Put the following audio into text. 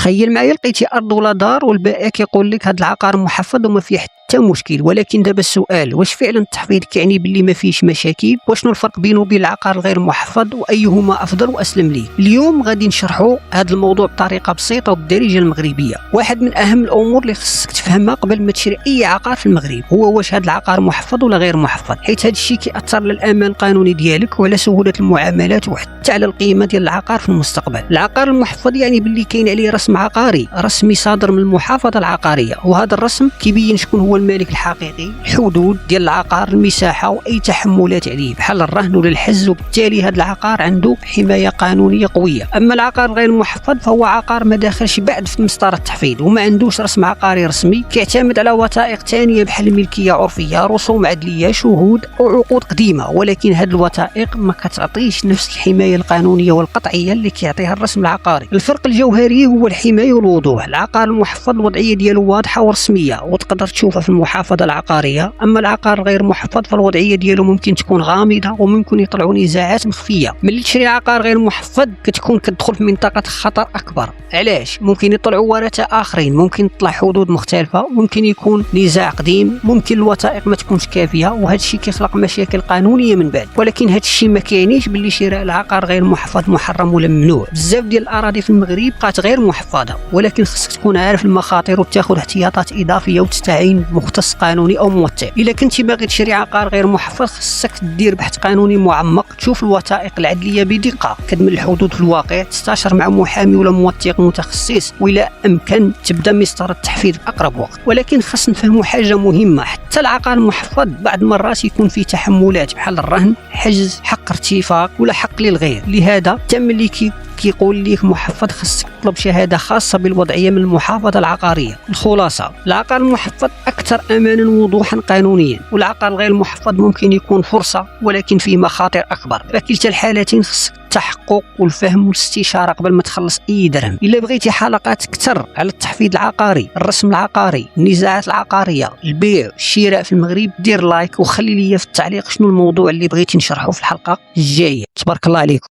تخيل معايا لقيتي ارض ولا دار والبائع كيقول لك هذا العقار محفظ وما فيه حتى مشكل، ولكن دابا السؤال واش فعلا التحفيظ كيعني باللي ما فيش مشاكل؟ وشنو الفرق بينه وبين العقار الغير محفظ وايهما افضل واسلم ليه؟ اليوم غادي نشرحوا هذا الموضوع بطريقه بسيطه وبالدارجه المغربيه. واحد من اهم الامور اللي خصك تفهمها قبل ما تشري اي عقار في المغرب هو واش هذا العقار محفظ ولا غير محفظ، حيت هذا الشيء كيأثر على الامان القانوني ديالك وعلى سهوله المعاملات وحتى على القيمه ديال العقار في المستقبل. العقار المحفظ يعني باللي كاين عليه رسم عقاري رسمي صادر من المحافظه العقاريه، وهذا الرسم كيبين شكون هو المالك الحقيقي، الحدود ديال العقار، المساحه واي تحملات عليه بحال الرهن ولا الحز، وبالتالي هذا العقار عنده حمايه قانونيه قويه. اما العقار غير محفظ فهو عقار ما داخلش بعد في مسطره التحفيظ وما عندوش رسم عقاري رسمي، كيعتمد على وثائق ثانيه بحال الملكيه عرفيه، رسوم عدليه، شهود او عقود قديمه، ولكن هذه الوثائق ما كتعطيش نفس الحمايه القانونيه والقطعيه اللي كيعطيها الرسم العقاري. الفرق الجوهري هو الحمايه والوضوح. العقار المحفظ الوضعيه ديالو واضحه ورسميه وتقدر تشوفها في المحافظه العقاريه، اما العقار غير محفظ فالوضعيه ديالو ممكن تكون غامضه وممكن يطلعوا نزاعات مخفيه. ملي تشري عقار غير محفظ كتكون كتدخل في منطقه خطر اكبر. علاش؟ ممكن يطلعوا ورثه اخرين، ممكن تطلع حدود مختلفه، ممكن يكون نزاع قديم، ممكن الوثائق ما تكونش كافيه، وهذا الشيء كيخلق مشاكل قانونيه من بعد. ولكن هذا الشيء ما كاينيش باللي شراء العقار غير محفظ محرم ولا ممنوع. بزاف ديال الاراضي في المغرب بقات غير محفظه، ولكن خصك تكون عارف المخاطر وتاخذ احتياطات اضافيه وتستعين بمختص قانوني او موثق. الا كنتي باغي تشري عقار غير محفظ خصك دير بحث قانوني معمق، تشوف الوثائق العدليه بدقه، كتم الحدود في الواقع، تستشر مع محامي ولا موثق متخصص، وإلى امكن تبدا مسطره التحفيظ في اقرب وقت. ولكن خصنا نفهموا حاجه مهمه، حتى العقار المحفظ بعض المرات يكون فيه تحملات بحال الرهن، حجز، حق ارتفاق ولا حق للغير. لهذا تم اللي كيقول لك محفظ خصك تطلب شهاده خاصه بالوضعيه من المحافظه العقاريه. الخلاصه، العقار المحفظ اكثر امانا ووضوحا قانونيا، والعقار الغير محفظ ممكن يكون فرصه ولكن فيه مخاطر اكبر. فكلتا الحالتين خصك التحقق والفهم والاستشاره قبل ما تخلص اي درهم. الا بغيتي حلقات اكثر على التحفيظ العقاري، الرسم العقاري، النزاعات العقاريه، البيع، الشراء في المغرب، دير لايك وخلي لي في التعليق شنو الموضوع اللي بغيتي نشرحه في الحلقه الجايه. تبارك الله عليكم.